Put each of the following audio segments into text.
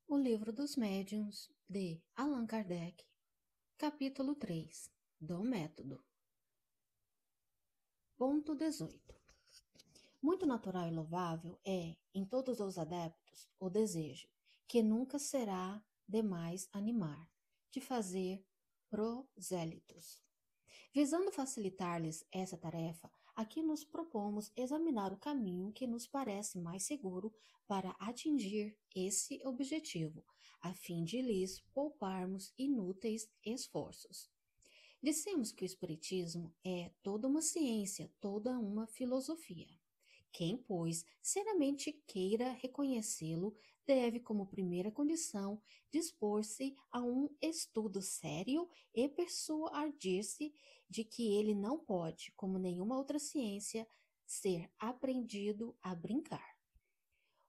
O Livro dos Médiuns, de Allan Kardec, capítulo 3, do Método. Ponto 18. Muito natural e louvável é, em todos os adeptos, o desejo, que nunca será demais animar, de fazer prosélitos. Visando facilitar-lhes essa tarefa, aqui nos propomos examinar o caminho que nos parece mais seguro para atingir esse objetivo, a fim de lhes pouparmos inúteis esforços. Dissemos que o Espiritismo é toda uma ciência, toda uma filosofia. Quem, pois, seriamente queira reconhecê-lo, deve, como primeira condição, dispor-se a um estudo sério e persuadir-se de que ele não pode, como nenhuma outra ciência, ser aprendido a brincar.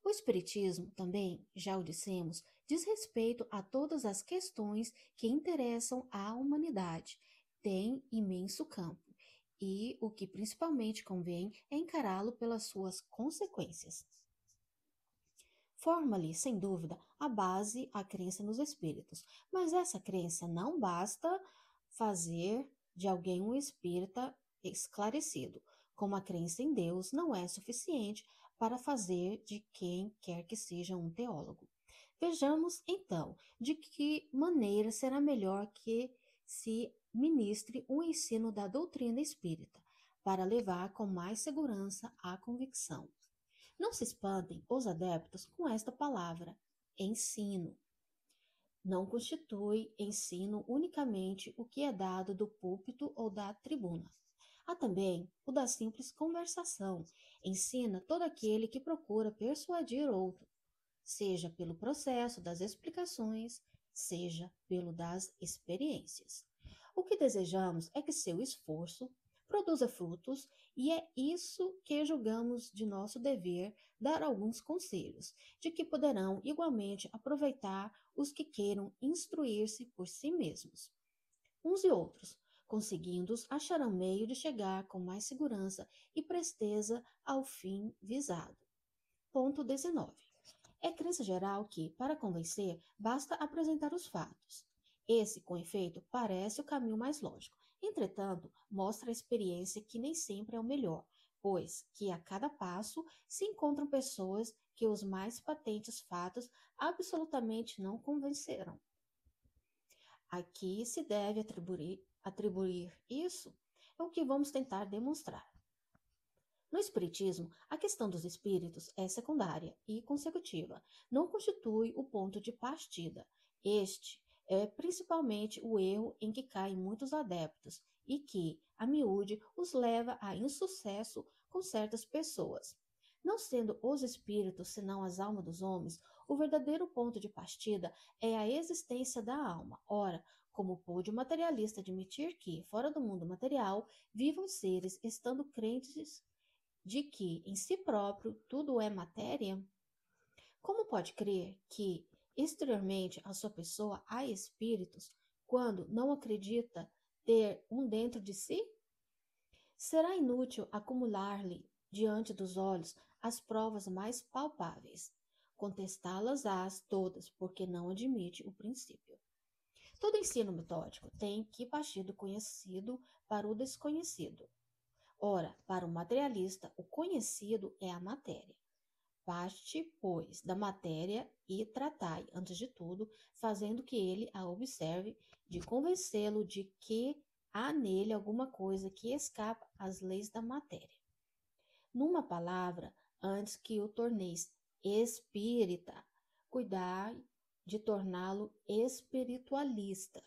O Espiritismo também, já o dissemos, diz respeito a todas as questões que interessam à humanidade, tem imenso campo, e o que principalmente convém é encará-lo pelas suas consequências. Forma-lhe, sem dúvida, a base a crença nos espíritos, mas essa crença não basta fazer de alguém um espírita esclarecido, como a crença em Deus não é suficiente para fazer de quem quer que seja um teólogo. Vejamos, então, de que maneira será melhor que se ministre o ensino da doutrina espírita, para levar com mais segurança a convicção. Não se espantem os adeptos com esta palavra, ensino. Não constitui ensino unicamente o que é dado do púlpito ou da tribuna. Há também o da simples conversação. Ensina todo aquele que procura persuadir outro, seja pelo processo das explicações, seja pelo das experiências. O que desejamos é que seu esforço produza frutos e é isso que julgamos de nosso dever dar alguns conselhos, de que poderão igualmente aproveitar os que queiram instruir-se por si mesmos. Uns e outros, conseguindo-os, acharão meio de chegar com mais segurança e presteza ao fim visado. Ponto 19. É crença geral que, para convencer, basta apresentar os fatos. Esse, com efeito, parece o caminho mais lógico. Entretanto, mostra a experiência que nem sempre é o melhor, pois que a cada passo se encontram pessoas que os mais patentes fatos absolutamente não convenceram. Aqui se deve atribuir isso é o que vamos tentar demonstrar. No Espiritismo, a questão dos espíritos é secundária e consecutiva, não constitui o ponto de partida. Este é principalmente o erro em que caem muitos adeptos e que, a miúde, os leva a insucesso com certas pessoas. Não sendo os espíritos senão as almas dos homens, o verdadeiro ponto de partida é a existência da alma. Ora, como pôde o materialista admitir que, fora do mundo material, vivam seres estando crentes de que em si próprio tudo é matéria? Como pode crer que exteriormente à sua pessoa há espíritos quando não acredita ter um dentro de si? Será inútil acumular-lhe diante dos olhos as provas mais palpáveis. Contestá-las-ás todas, porque não admite o princípio. Todo ensino metódico tem que partir do conhecido para o desconhecido. Ora, para o materialista, o conhecido é a matéria. Parte, pois, da matéria e tratai, antes de tudo, fazendo que ele a observe, de convencê-lo de que há nele alguma coisa que escapa às leis da matéria. Numa palavra, antes que o torneis espírita, cuidai de torná-lo espiritualista.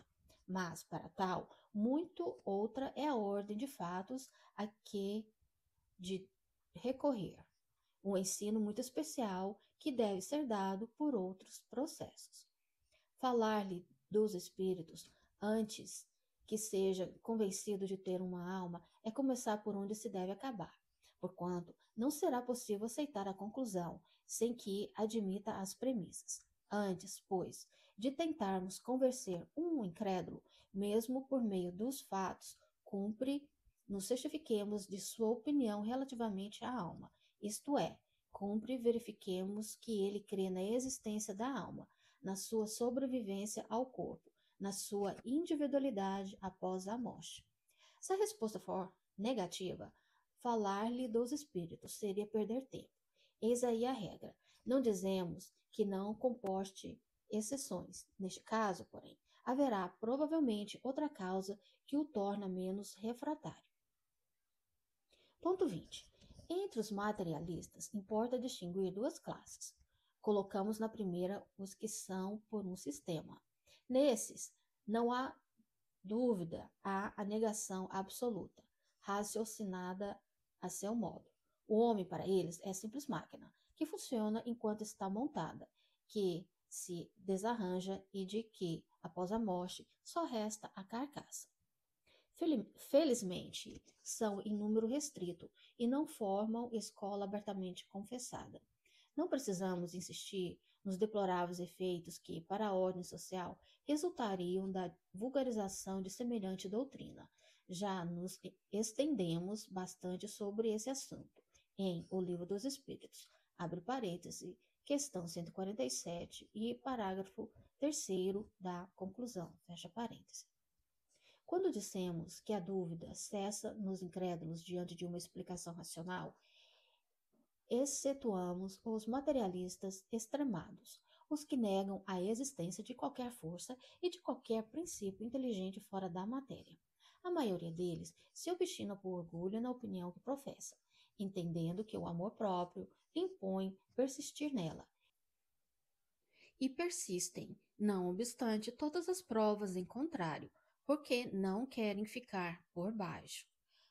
Mas, para tal, muito outra é a ordem de fatos a que de recorrer. Um ensino muito especial que deve ser dado por outros processos. Falar-lhe dos espíritos antes que seja convencido de ter uma alma é começar por onde se deve acabar, porquanto não será possível aceitar a conclusão sem que admita as premissas. Antes, pois, de tentarmos convencer um incrédulo, mesmo por meio dos fatos, cumpre nos certifiquemos de sua opinião relativamente à alma, isto é, cumpre verifiquemos que ele crê na existência da alma, na sua sobrevivência ao corpo, na sua individualidade após a morte. Se a resposta for negativa, falar-lhe dos espíritos seria perder tempo. Eis aí a regra. Não dizemos que não comporte exceções. Neste caso, porém, haverá provavelmente outra causa que o torna menos refratário. Ponto 20. Entre os materialistas, importa distinguir duas classes. Colocamos na primeira os que são por um sistema. Nesses, não há dúvida, há a negação absoluta, raciocinada a seu modo. O homem, para eles, é simples máquina, que funciona enquanto está montada, que se desarranja e de que, após a morte, só resta a carcaça. Felizmente, são em número restrito e não formam escola abertamente confessada. Não precisamos insistir nos deploráveis efeitos que, para a ordem social, resultariam da vulgarização de semelhante doutrina. Já nos estendemos bastante sobre esse assunto em O Livro dos Espíritos, abre parêntese, questão 147 e parágrafo 3º da conclusão, fecha parêntese. Quando dissemos que a dúvida cessa nos incrédulos diante de uma explicação racional, excetuamos os materialistas extremados, os que negam a existência de qualquer força e de qualquer princípio inteligente fora da matéria. A maioria deles se obstina por orgulho na opinião que professa, entendendo que o amor próprio impõe persistir nela. E persistem, não obstante todas as provas em contrário, porque não querem ficar por baixo.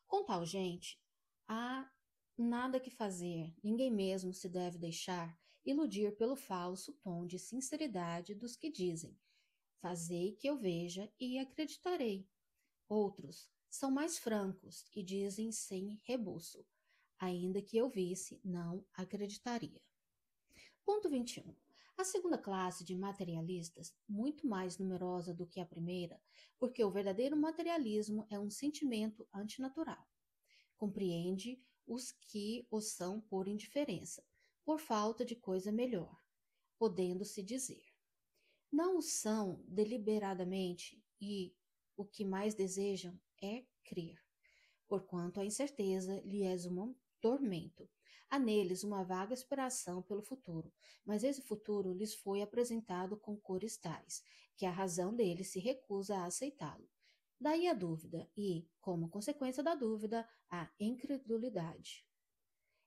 Com tal gente, há nada que fazer, ninguém mesmo se deve deixar iludir pelo falso tom de sinceridade dos que dizem: fazei que eu veja e acreditarei. Outros são mais francos e dizem sem rebuço: ainda que eu visse, não acreditaria. Ponto 21. A segunda classe de materialistas, muito mais numerosa do que a primeira, porque o verdadeiro materialismo é um sentimento antinatural. Compreende os que o são por indiferença, por falta de coisa melhor, podendo-se dizer. Não o são deliberadamente e o que mais desejam é crer, porquanto a incerteza lhe é um tormento. Há neles uma vaga aspiração pelo futuro, mas esse futuro lhes foi apresentado com cores tais, que a razão deles se recusa a aceitá-lo. Daí a dúvida e, como consequência da dúvida, a incredulidade.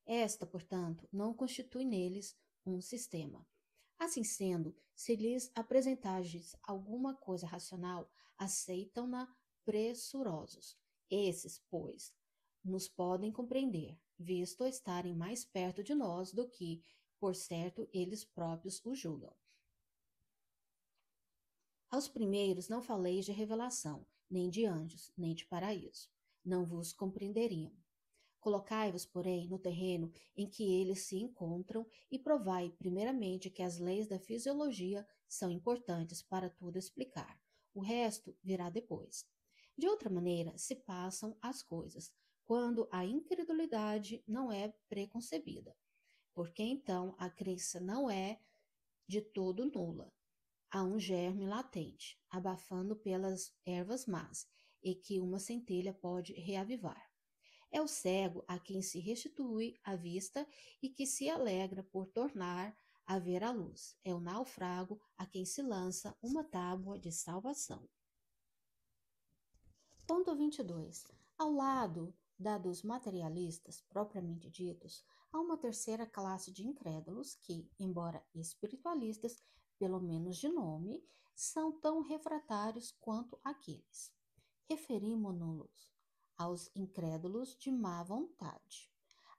Esta, portanto, não constitui neles um sistema. Assim sendo, se lhes apresentares alguma coisa racional, aceitam-na pressurosos. Esses, pois, nos podem compreender, visto estarem mais perto de nós do que, por certo, eles próprios o julgam. Aos primeiros não faleis de revelação, nem de anjos, nem de paraíso. Não vos compreenderiam. Colocai-vos, porém, no terreno em que eles se encontram e provai, primeiramente, que as leis da fisiologia são importantes para tudo explicar. O resto virá depois. De outra maneira, se passam as coisas, quando a incredulidade não é preconcebida, porque então a crença não é de todo nula. Há um germe latente, abafando pelas ervas más, e que uma centelha pode reavivar. É o cego a quem se restitui a vista e que se alegra por tornar a ver a luz. É o naufrago a quem se lança uma tábua de salvação. Ponto 22. Ao lado da dos materialistas, propriamente ditos, há uma terceira classe de incrédulos que, embora espiritualistas, pelo menos de nome, são tão refratários quanto aqueles. Referimo-nos aos incrédulos de má vontade.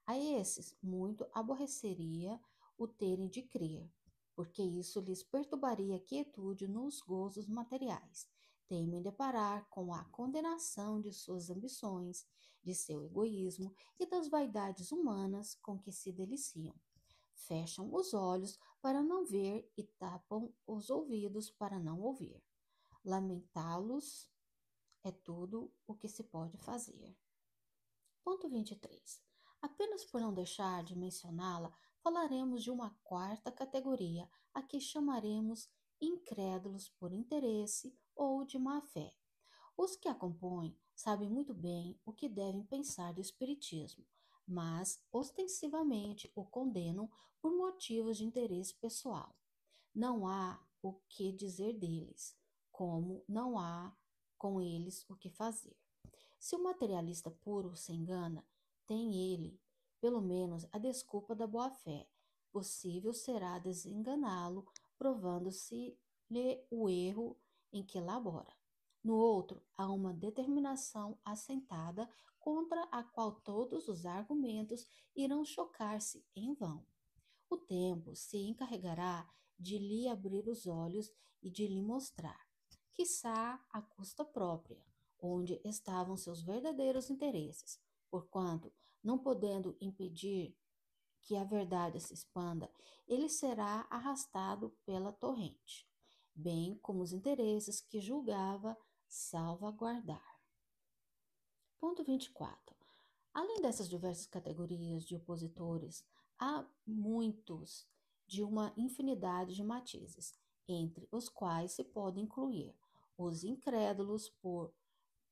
A esses muito aborreceria o terem de crer, porque isso lhes perturbaria a quietude nos gozos materiais. Temem deparar com a condenação de suas ambições, de seu egoísmo e das vaidades humanas com que se deliciam. Fecham os olhos para não ver e tapam os ouvidos para não ouvir. Lamentá-los é tudo o que se pode fazer. Ponto 23. Apenas por não deixar de mencioná-la, falaremos de uma quarta categoria, a que chamaremos incrédulos por interesse ou de má fé. Os que a compõem sabem muito bem o que devem pensar do Espiritismo, mas ostensivamente o condenam por motivos de interesse pessoal. Não há o que dizer deles, como não há com eles o que fazer. Se o materialista puro se engana, tem ele, pelo menos, a desculpa da boa-fé. Possível será desenganá-lo, provando-se-lhe o erro em que labora. No outro, há uma determinação assentada contra a qual todos os argumentos irão chocar-se em vão. O tempo se encarregará de lhe abrir os olhos e de lhe mostrar, quiçá à custa própria, onde estavam seus verdadeiros interesses, porquanto, não podendo impedir que a verdade se expanda, ele será arrastado pela torrente, bem como os interesses que julgava salvaguardar. Ponto 24. Além dessas diversas categorias de opositores, há muitos de uma infinidade de matizes, entre os quais se podem incluir os incrédulos por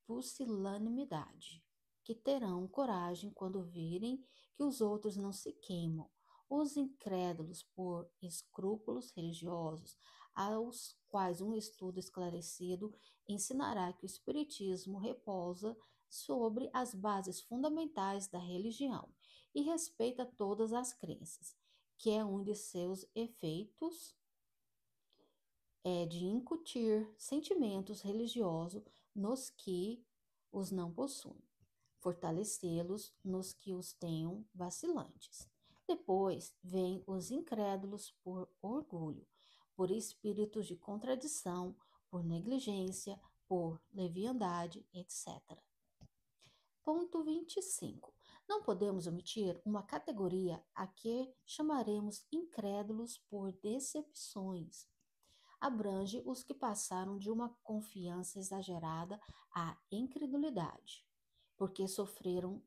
pusilanimidade, que terão coragem quando virem que os outros não se queimam, os incrédulos por escrúpulos religiosos, aos quais um estudo esclarecido ensinará que o Espiritismo repousa sobre as bases fundamentais da religião e respeita todas as crenças, que é um de seus efeitos é de incutir sentimentos religiosos nos que os não possuem, fortalecê-los nos que os tenham vacilantes. Depois vêm os incrédulos por orgulho, por espíritos de contradição, por negligência, por leviandade, etc. Ponto 25. Não podemos omitir uma categoria a que chamaremos incrédulos por decepções. Abrange os que passaram de uma confiança exagerada à incredulidade, porque sofreram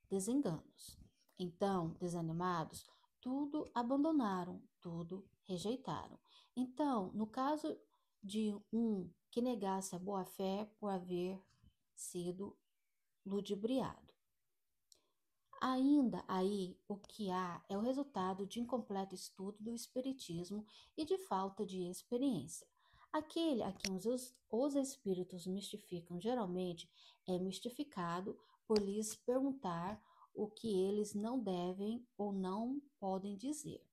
desenganos. Então, desanimados, tudo abandonaram, tudo rejeitaram. Então, no caso de um que negasse a boa-fé por haver sido ludibriado. Ainda aí, o que há é o resultado de incompleto estudo do Espiritismo e de falta de experiência. Aquele a quem os espíritos mistificam geralmente é mistificado por lhes perguntar o que eles não devem ou não podem dizer,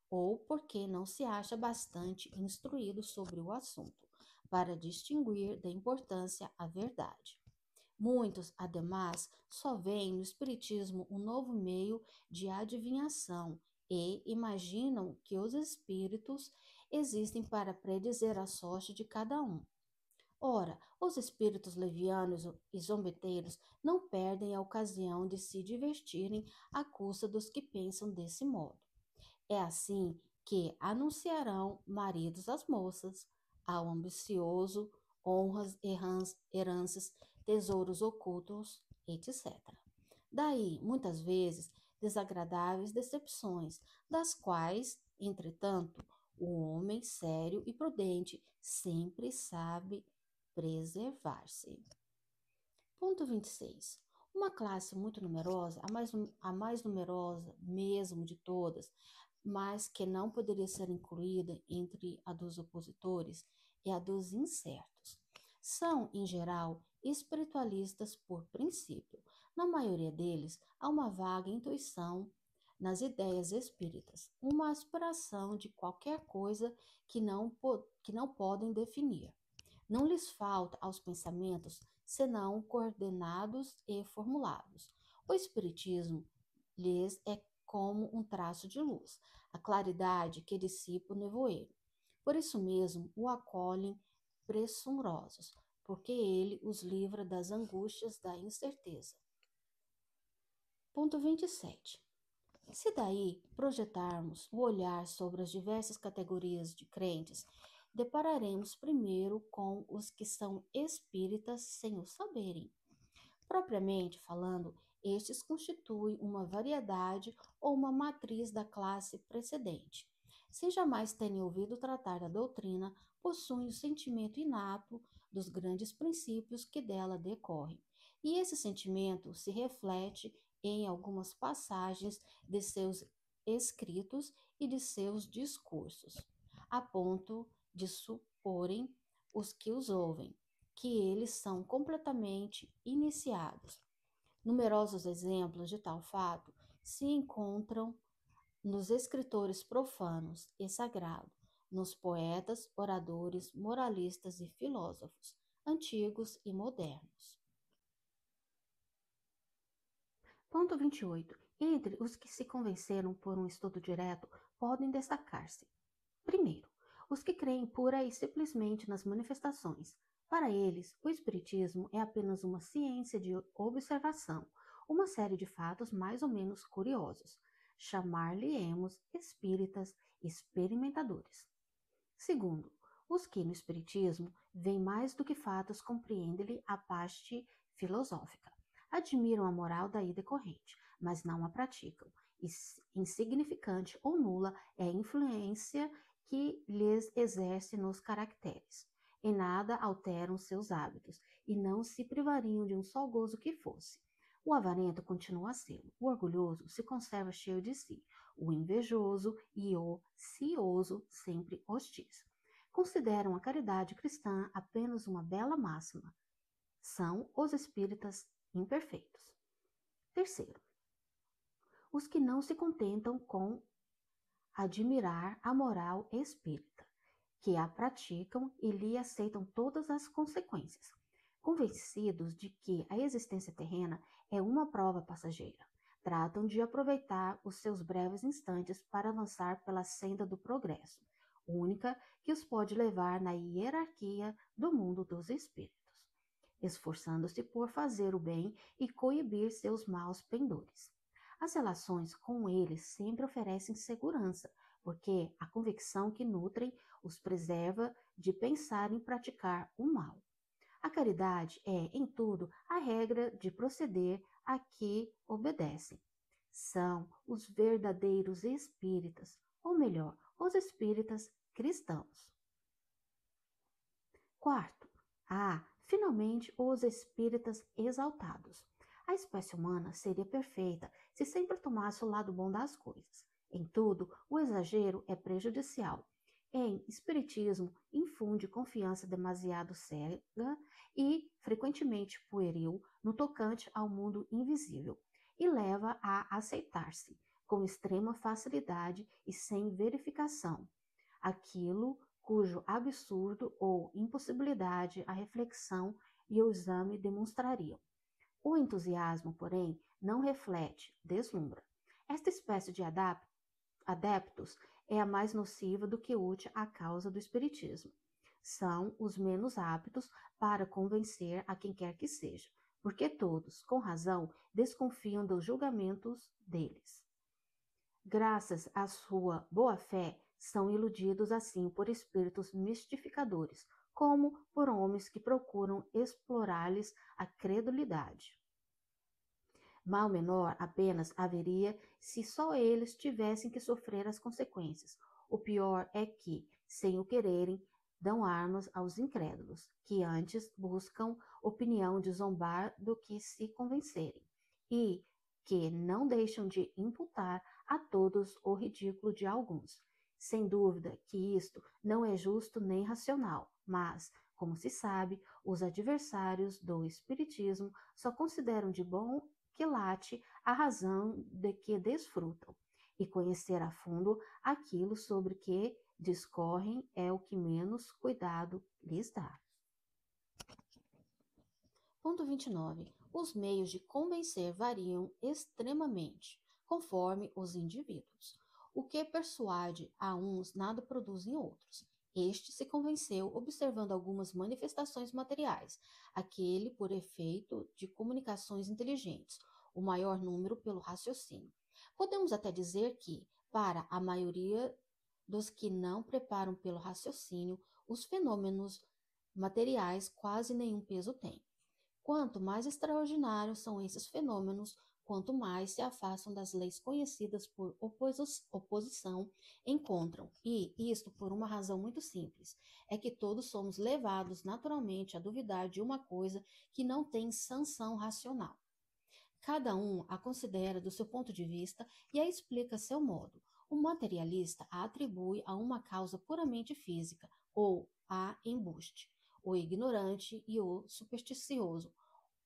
ou porque não se acha bastante instruído sobre o assunto, para distinguir da importância a verdade. Muitos, ademais, só veem no Espiritismo um novo meio de adivinhação e imaginam que os espíritos existem para predizer a sorte de cada um. Ora, os espíritos levianos e zombeteiros não perdem a ocasião de se divertirem à custa dos que pensam desse modo. É assim que anunciarão maridos às moças, ao ambicioso, honras, heranças, tesouros ocultos, etc. Daí, muitas vezes, desagradáveis decepções, das quais, entretanto, o homem sério e prudente sempre sabe preservar-se. Ponto 26. Uma classe muito numerosa, a mais numerosa mesmo de todas, mas que não poderia ser incluída entre a dos opositores, é a dos incertos. São, em geral, espiritualistas por princípio. Na maioria deles, há uma vaga intuição nas ideias espíritas, uma aspiração de qualquer coisa que não podem definir. Não lhes falta aos pensamentos senão coordenados e formulados. O Espiritismo lhes é como um traço de luz, a claridade que dissipa o nevoeiro. Por isso mesmo o acolhem pressurosos, porque ele os livra das angústias da incerteza. Ponto 27. Se daí projetarmos o olhar sobre as diversas categorias de crentes, depararemos primeiro com os que são espíritas sem o saberem. Propriamente falando, estes constituem uma variedade ou uma matriz da classe precedente. sem jamais terem ouvido tratar da doutrina, possuem o sentimento inato dos grandes princípios que dela decorrem. E esse sentimento se reflete em algumas passagens de seus escritos e de seus discursos, a ponto de suporem os que os ouvem, que eles são completamente iniciados. Numerosos exemplos de tal fato se encontram nos escritores profanos e sagrados, nos poetas, oradores, moralistas e filósofos, antigos e modernos. Ponto 28. Entre os que se convenceram por um estudo direto, podem destacar-se: primeiro, os que creem pura e simplesmente nas manifestações. Para eles, o Espiritismo é apenas uma ciência de observação, uma série de fatos mais ou menos curiosos. Chamar-lhe-emos espíritas experimentadores. Segundo, os que no Espiritismo veem mais do que fatos, compreendem-lhe a parte filosófica. Admiram a moral daí decorrente, mas não a praticam. Insignificante ou nula é a influência que lhes exerce nos caracteres. Em nada alteram seus hábitos, e não se privariam de um só gozo que fosse. O avarento continua a sê-lo, o orgulhoso se conserva cheio de si, o invejoso e o cioso sempre hostis. Consideram a caridade cristã apenas uma bela máxima. São os espíritas imperfeitos. Terceiro, os que não se contentam com admirar a moral espírita, que a praticam e lhe aceitam todas as consequências, convencidos de que a existência terrena é uma prova passageira. Tratam de aproveitar os seus breves instantes para avançar pela senda do progresso, única que os pode levar na hierarquia do mundo dos espíritos, esforçando-se por fazer o bem e coibir seus maus pendores. As relações com eles sempre oferecem segurança, porque a convicção que nutrem os preserva de pensar em praticar o mal. A caridade é, em tudo, a regra de proceder a que obedecem. São os verdadeiros espíritas, ou melhor, os espíritas cristãos. Quarto, finalmente, os espíritas exaltados. A espécie humana seria perfeita se sempre tomasse o lado bom das coisas. Em tudo, o exagero é prejudicial. Em espiritismo, infunde confiança demasiado cega e frequentemente pueril no tocante ao mundo invisível e leva a aceitar-se, com extrema facilidade e sem verificação, aquilo cujo absurdo ou impossibilidade a reflexão e o exame demonstrariam. O entusiasmo, porém, não reflete, deslumbra. Esta espécie de adeptos é a mais nociva do que útil à causa do espiritismo. São os menos aptos para convencer a quem quer que seja, porque todos, com razão, desconfiam dos julgamentos deles. Graças à sua boa-fé, são iludidos assim por espíritos mistificadores, como por homens que procuram explorar-lhes a credulidade. Mal menor apenas haveria se só eles tivessem que sofrer as consequências. O pior é que, sem o quererem, dão armas aos incrédulos, que antes buscam opinião de zombar do que se convencerem, e que não deixam de imputar a todos o ridículo de alguns. Sem dúvida que isto não é justo nem racional, mas, como se sabe, os adversários do espiritismo só consideram de bom quilate a razão de que desfrutam, e conhecer a fundo aquilo sobre que discorrem é o que menos cuidado lhes dá. Ponto 29. Os meios de convencer variam extremamente, conforme os indivíduos. O que persuade a uns nada produz em outros. Este se convenceu observando algumas manifestações materiais, aquele por efeito de comunicações inteligentes, o maior número pelo raciocínio. Podemos até dizer que, para a maioria dos que não preparam pelo raciocínio, os fenômenos materiais quase nenhum peso têm. Quanto mais extraordinários são esses fenômenos, quanto mais se afastam das leis conhecidas por oposição, encontram. E isto por uma razão muito simples: é que todos somos levados naturalmente a duvidar de uma coisa que não tem sanção racional. Cada um a considera do seu ponto de vista e a explica a seu modo. O materialista a atribui a uma causa puramente física, ou a embuste. O ignorante e o supersticioso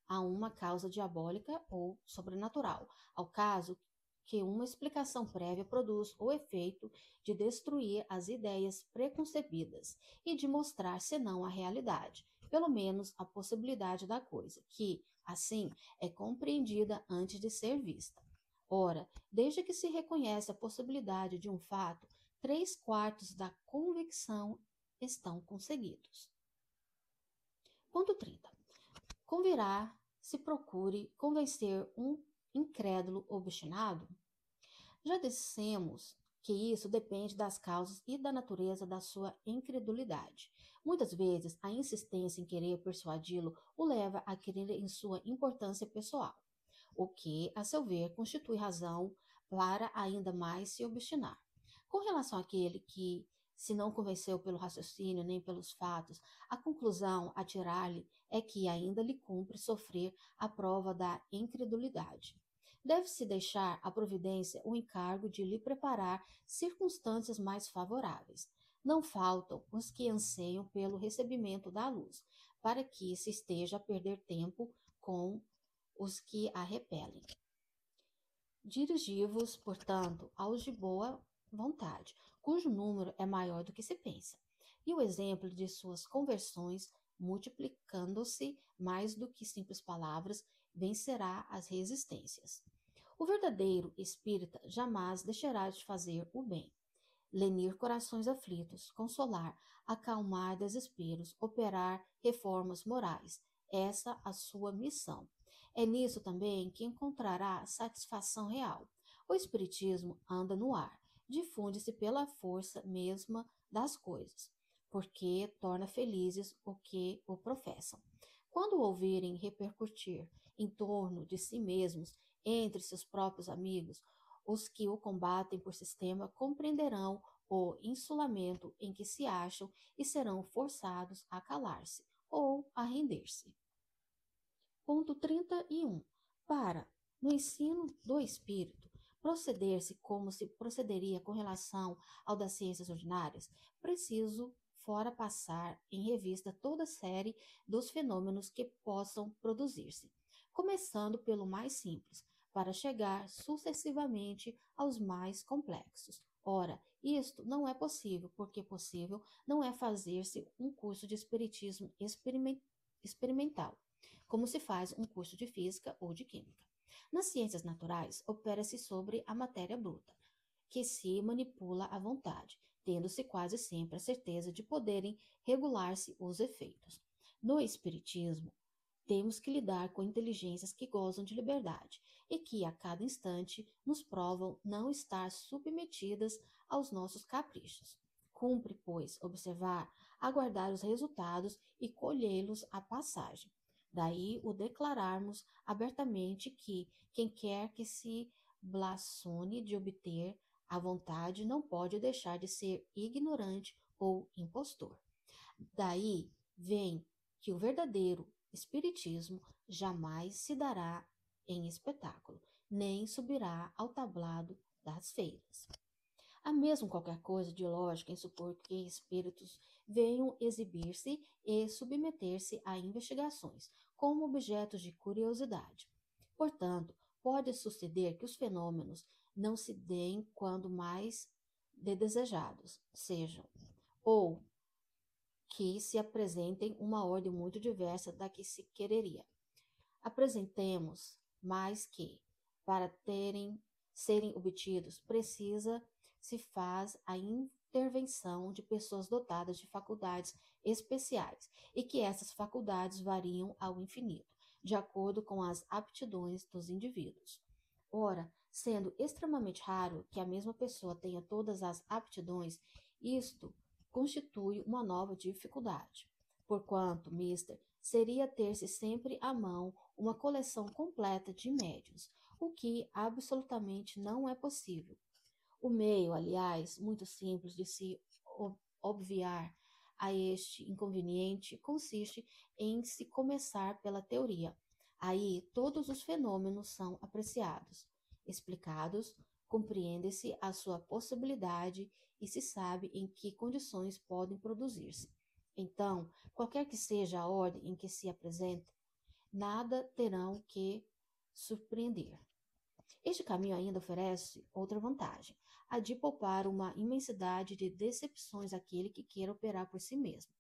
a uma causa diabólica ou sobrenatural, ao caso que uma explicação prévia produz o efeito de destruir as ideias preconcebidas e de mostrar, senão a realidade, pelo menos a possibilidade da coisa, que, assim, é compreendida antes de ser vista. Ora, desde que se reconhece a possibilidade de um fato, 3/4 da convicção estão conseguidos. Ponto 30. Convirá se procure convencer um incrédulo obstinado? Já dissemos que isso depende das causas e da natureza da sua incredulidade. Muitas vezes, a insistência em querer persuadi-lo o leva a crer em sua importância pessoal, o que, a seu ver, constitui razão para ainda mais se obstinar. Com relação àquele que se não convenceu pelo raciocínio nem pelos fatos, a conclusão a tirar-lhe é que ainda lhe cumpre sofrer a prova da incredulidade. Deve-se deixar à providência o encargo de lhe preparar circunstâncias mais favoráveis. Não faltam os que anseiam pelo recebimento da luz, para que se esteja a perder tempo com os que a repelem. Dirigi-vos, portanto, aos de boa vontade, cujo número é maior do que se pensa, e o exemplo de suas conversões, multiplicando-se mais do que simples palavras, vencerá as resistências. O verdadeiro espírita jamais deixará de fazer o bem, lenir corações aflitos, consolar, acalmar desesperos, operar reformas morais. Essa a sua missão. É nisso também que encontrará satisfação real. O espiritismo anda no ar, difunde-se pela força mesma das coisas, porque torna felizes o que o professam. Quando o ouvirem repercutir em torno de si mesmos, entre seus próprios amigos, os que o combatem por sistema compreenderão o insulamento em que se acham e serão forçados a calar-se ou a render-se. Ponto 31. Para, no ensino do espírito, proceder-se como se procederia com relação ao das ciências ordinárias, preciso fora passar em revista toda a série dos fenômenos que possam produzir-se, começando pelo mais simples, para chegar sucessivamente aos mais complexos. Ora, isto não é possível, porque possível não é fazer-se um curso de espiritismo experimental, como se faz um curso de física ou de química. Nas ciências naturais, opera-se sobre a matéria bruta, que se manipula à vontade, tendo-se quase sempre a certeza de poderem regular-se os efeitos. No espiritismo, temos que lidar com inteligências que gozam de liberdade e que, a cada instante, nos provam não estar submetidas aos nossos caprichos. Cumpre, pois, observar, aguardar os resultados e colhê-los à passagem. Daí o declararmos abertamente que quem quer que se blasone de obter a vontade não pode deixar de ser ignorante ou impostor. Daí vem que o verdadeiro espiritismo jamais se dará em espetáculo, nem subirá ao tablado das feiras. Há mesmo qualquer coisa de lógica em supor que espíritos venham exibir-se e submeter-se a investigações, como objetos de curiosidade. Portanto, pode suceder que os fenômenos não se deem quando mais desejados sejam, ou que se apresentem uma ordem muito diversa da que se quereria. Apresentemos mais que, para serem obtidos, se faz a intervenção de pessoas dotadas de faculdades especiais e que essas faculdades variam ao infinito, de acordo com as aptidões dos indivíduos. Ora, sendo extremamente raro que a mesma pessoa tenha todas as aptidões, isto constitui uma nova dificuldade. Porquanto, mister, seria ter-se sempre à mão uma coleção completa de médiuns, o que absolutamente não é possível. O meio, aliás, muito simples de se obviar a este inconveniente consiste em se começar pela teoria. Aí todos os fenômenos são apreciados, explicados, compreende-se a sua possibilidade e se sabe em que condições podem produzir-se. Então, qualquer que seja a ordem em que se apresente, nada terão que surpreender. Este caminho ainda oferece outra vantagem, a de poupar uma imensidade de decepções àquele que queira operar por si mesmo.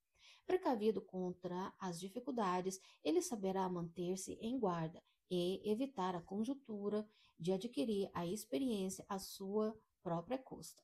Precavido contra as dificuldades, ele saberá manter-se em guarda e evitar a conjuntura de adquirir a experiência à sua própria custa.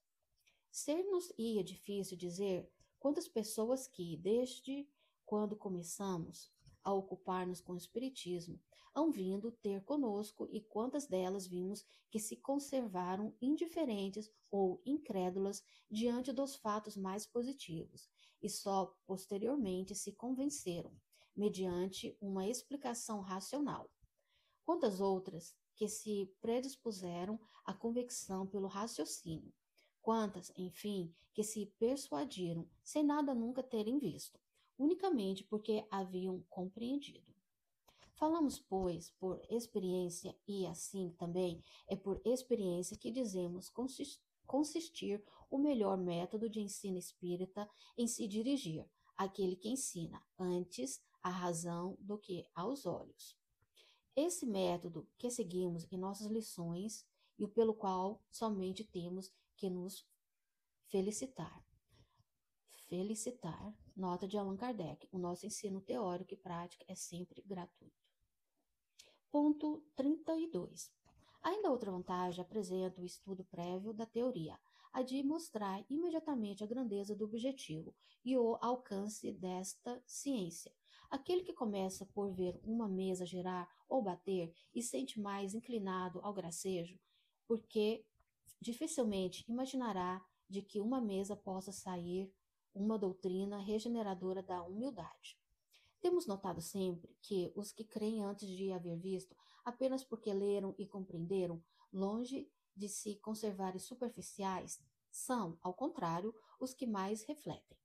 Ser-nos-ia difícil dizer quantas pessoas que, desde quando começamos a ocupar-nos com o Espiritismo, hão vindo ter conosco e quantas delas vimos que se conservaram indiferentes ou incrédulas diante dos fatos mais positivos e só posteriormente se convenceram, mediante uma explicação racional. Quantas outras que se predispuseram à convicção pelo raciocínio. Quantas, enfim, que se persuadiram sem nada nunca terem visto, unicamente porque haviam compreendido. Falamos, pois, por experiência e assim também é por experiência que dizemos consistir o melhor método de ensino espírita em se dirigir àquele que ensina antes à razão do que aos olhos. Esse método que seguimos em nossas lições e o pelo qual somente temos que nos felicitar. Felicitar, nota de Allan Kardec, o nosso ensino teórico e prático é sempre gratuito. Ponto 32. Ainda outra vantagem apresenta o estudo prévio da teoria, a de mostrar imediatamente a grandeza do objetivo e o alcance desta ciência. Aquele que começa por ver uma mesa girar ou bater e sente mais inclinado ao gracejo, porque dificilmente imaginará de que uma mesa possa sair uma doutrina regeneradora da humildade. Temos notado sempre que os que creem antes de haver visto, apenas porque leram e compreenderam, longe de se conservarem superficiais, são, ao contrário, os que mais refletem.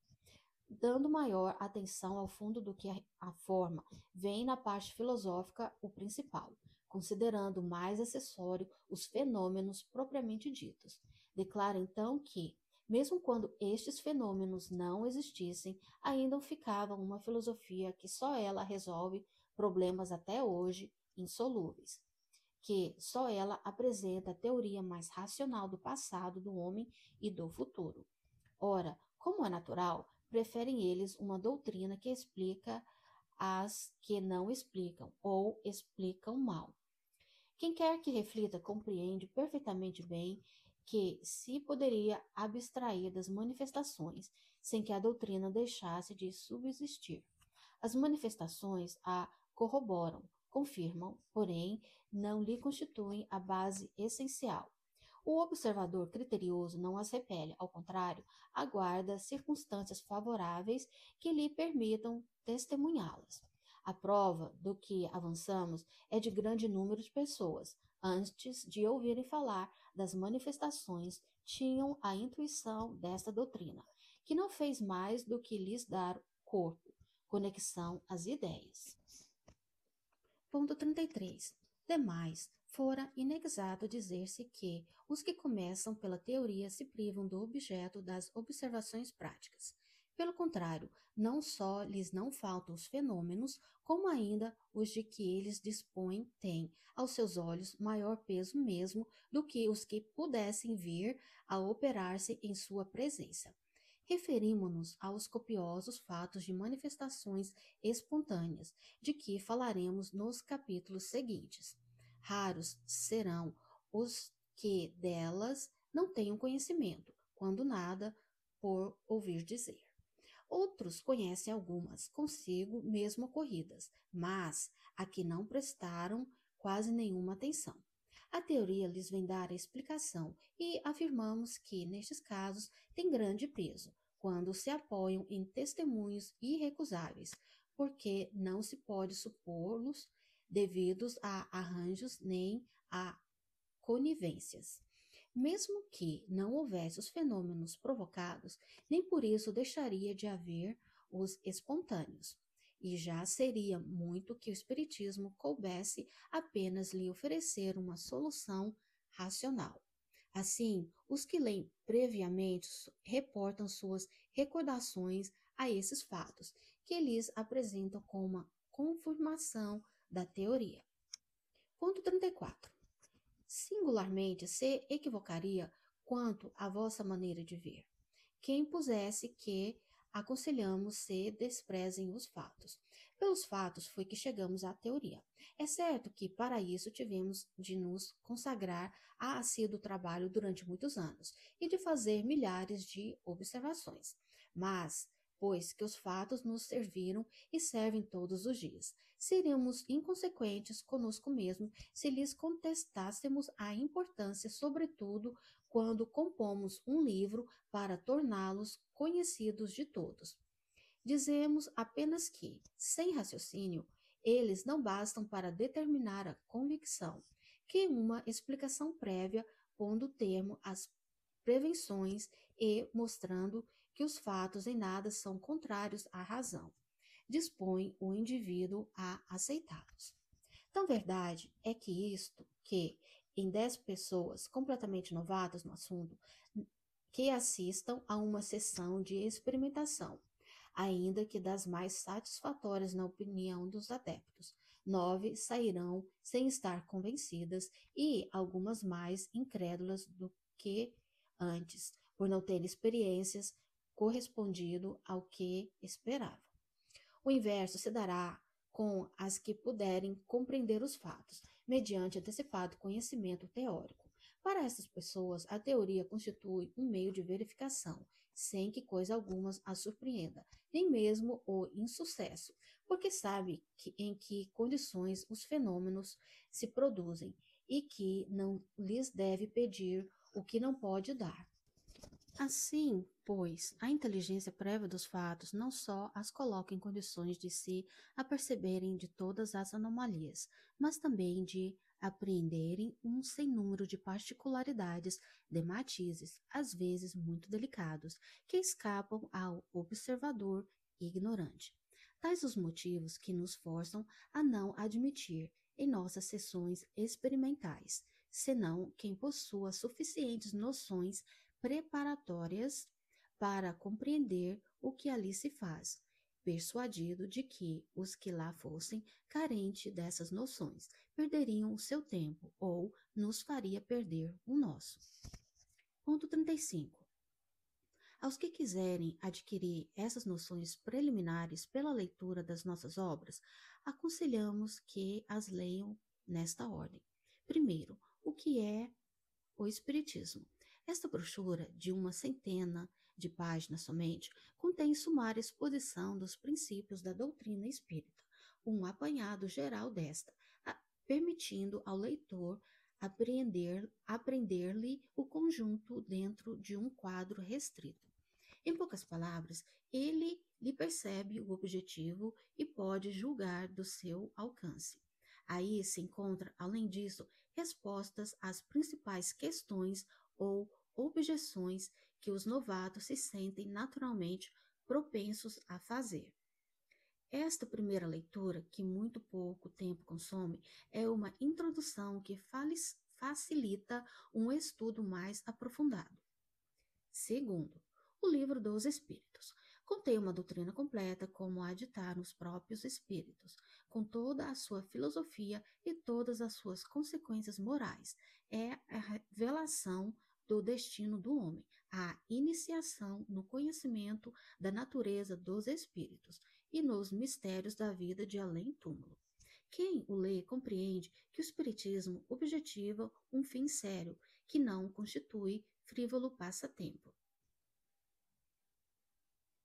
Dando maior atenção ao fundo do que a forma, vem na parte filosófica o principal, considerando mais acessório os fenômenos propriamente ditos. Declara então que, mesmo quando estes fenômenos não existissem, ainda ficava uma filosofia que só ela resolve problemas até hoje insolúveis, que só ela apresenta a teoria mais racional do passado do homem e do futuro. Ora, como é natural, preferem eles uma doutrina que explica as que não explicam ou explicam mal. Quem quer que reflita compreende perfeitamente bem que se poderia abstrair das manifestações sem que a doutrina deixasse de subsistir. As manifestações a corroboram, confirmam, porém, não lhe constituem a base essencial. O observador criterioso não as repele, ao contrário, aguarda circunstâncias favoráveis que lhe permitam testemunhá-las. A prova do que avançamos é de grande número de pessoas, antes de ouvirem falar das manifestações, tinham a intuição desta doutrina, que não fez mais do que lhes dar corpo, conexão às ideias. Ponto 33. Demais, fora inexato dizer-se que os que começam pela teoria se privam do objeto das observações práticas. Pelo contrário, não só lhes não faltam os fenômenos, como ainda os de que eles dispõem têm, aos seus olhos, maior peso mesmo do que os que pudessem vir a operar-se em sua presença. Referimo-nos aos copiosos fatos de manifestações espontâneas, de que falaremos nos capítulos seguintes. Raros serão os que delas não tenham conhecimento, quando nada por ouvir dizer. Outros conhecem algumas, consigo mesmo ocorridas, mas a que não prestaram quase nenhuma atenção. A teoria lhes vem dar a explicação e afirmamos que, nestes casos, tem grande peso, quando se apoiam em testemunhos irrecusáveis, porque não se pode supô-los devidos a arranjos nem a conivências. Mesmo que não houvesse os fenômenos provocados, nem por isso deixaria de haver os espontâneos. E já seria muito que o Espiritismo coubesse apenas lhe oferecer uma solução racional. Assim, os que leem previamente reportam suas recordações a esses fatos, que lhes apresentam como uma confirmação da teoria. Ponto 34. Singularmente se equivocaria quanto à vossa maneira de ver. Quem pusesse que aconselhamos se desprezem os fatos. Pelos fatos foi que chegamos à teoria. É certo que para isso tivemos de nos consagrar a assíduo trabalho durante muitos anos e de fazer milhares de observações. Mas, pois que os fatos nos serviram e servem todos os dias, seríamos inconsequentes conosco mesmo se lhes contestássemos a importância, sobretudo quando compomos um livro para torná-los conhecidos de todos. Dizemos apenas que, sem raciocínio, eles não bastam para determinar a convicção, que uma explicação prévia pondo termo às prevenções e mostrando que os fatos em nada são contrários à razão, dispõe o indivíduo a aceitá-los. Tão verdade é que isto, que em 10 pessoas completamente novatas no assunto, que assistam a uma sessão de experimentação, ainda que das mais satisfatórias na opinião dos adeptos, 9 sairão sem estar convencidas e algumas mais incrédulas do que antes, por não ter experiências correspondido ao que esperavam. O inverso se dará com as que puderem compreender os fatos, mediante antecipado conhecimento teórico. Para essas pessoas, a teoria constitui um meio de verificação, sem que coisa alguma as surpreenda, nem mesmo o insucesso, porque sabe em que condições os fenômenos se produzem e que não lhes deve pedir o que não pode dar. Assim, pois, a inteligência prévia dos fatos não só as coloca em condições de se aperceberem de todas as anomalias, mas também de apreenderem um sem número de particularidades, de matizes, às vezes muito delicados, que escapam ao observador ignorante. Tais os motivos que nos forçam a não admitir em nossas sessões experimentais, senão quem possua suficientes noções preparatórias para compreender o que ali se faz, persuadido de que os que lá fossem carentes dessas noções perderiam o seu tempo ou nos faria perder o nosso. Ponto 35. Aos que quiserem adquirir essas noções preliminares pela leitura das nossas obras, aconselhamos que as leiam nesta ordem. Primeiro, o que é o Espiritismo. Esta brochura, de uma centena de páginas somente, contém sumária exposição dos princípios da doutrina espírita, um apanhado geral desta, permitindo ao leitor aprender-lhe o conjunto dentro de um quadro restrito. Em poucas palavras, ele lhe percebe o objetivo e pode julgar do seu alcance. Aí se encontra, além disso, respostas às principais questões ou objeções que os novatos se sentem naturalmente propensos a fazer. Esta primeira leitura, que muito pouco tempo consome, é uma introdução que facilita um estudo mais aprofundado. Segundo, o Livro dos Espíritos. Contém uma doutrina completa como a ditar nos próprios espíritos, com toda a sua filosofia e todas as suas consequências morais. É a revelação do destino do homem, a iniciação no conhecimento da natureza dos espíritos e nos mistérios da vida de além-túmulo. Quem o lê compreende que o espiritismo objetiva um fim sério, que não constitui frívolo passatempo.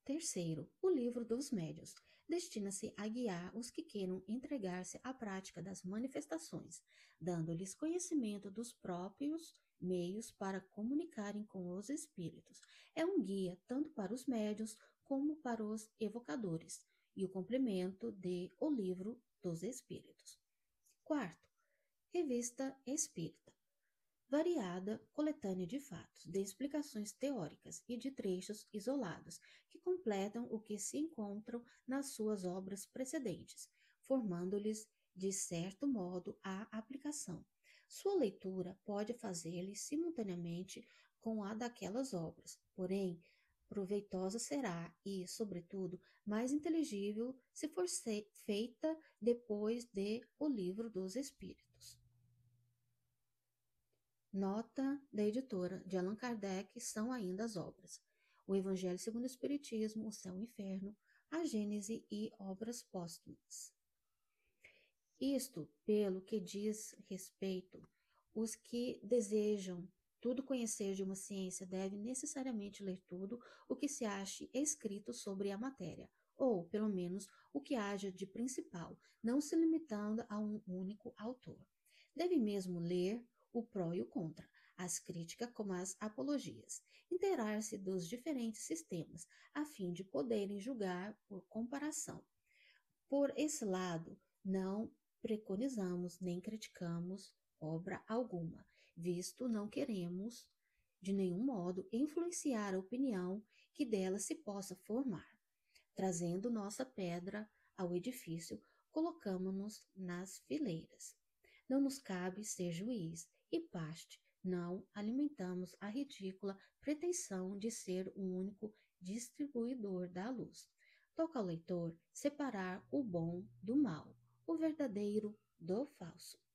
Terceiro, o Livro dos Médiuns. Destina-se a guiar os que queiram entregar-se à prática das manifestações, dando-lhes conhecimento dos próprios meios para comunicarem com os espíritos. É um guia tanto para os médiuns como para os evocadores, e o complemento de O Livro dos Espíritos. Quarto, Revista Espírita. Variada coletânea de fatos, de explicações teóricas e de trechos isolados que completam o que se encontram nas suas obras precedentes, formando-lhes, de certo modo, a aplicação. Sua leitura pode fazer-lhe simultaneamente com a daquelas obras, porém, proveitosa será e, sobretudo, mais inteligível se for feita depois de O Livro dos Espíritos. Nota da editora de Allan Kardec são ainda as obras: O Evangelho segundo o Espiritismo, O Céu e o Inferno, a Gênese e obras póstumas. Isto, pelo que diz respeito, os que desejam tudo conhecer de uma ciência devem necessariamente ler tudo o que se ache escrito sobre a matéria, ou, pelo menos, o que haja de principal, não se limitando a um único autor. Deve mesmo ler o pró e o contra, as críticas como as apologias, inteirar-se dos diferentes sistemas, a fim de poderem julgar por comparação. Por esse lado, não preconizamos nem criticamos obra alguma, visto não queremos, de nenhum modo, influenciar a opinião que dela se possa formar. Trazendo nossa pedra ao edifício, colocamo-nos nas fileiras. Não nos cabe ser juiz e parte, não alimentamos a ridícula pretensão de ser o único distribuidor da luz. Toca ao leitor separar o bom do mal, o verdadeiro do falso.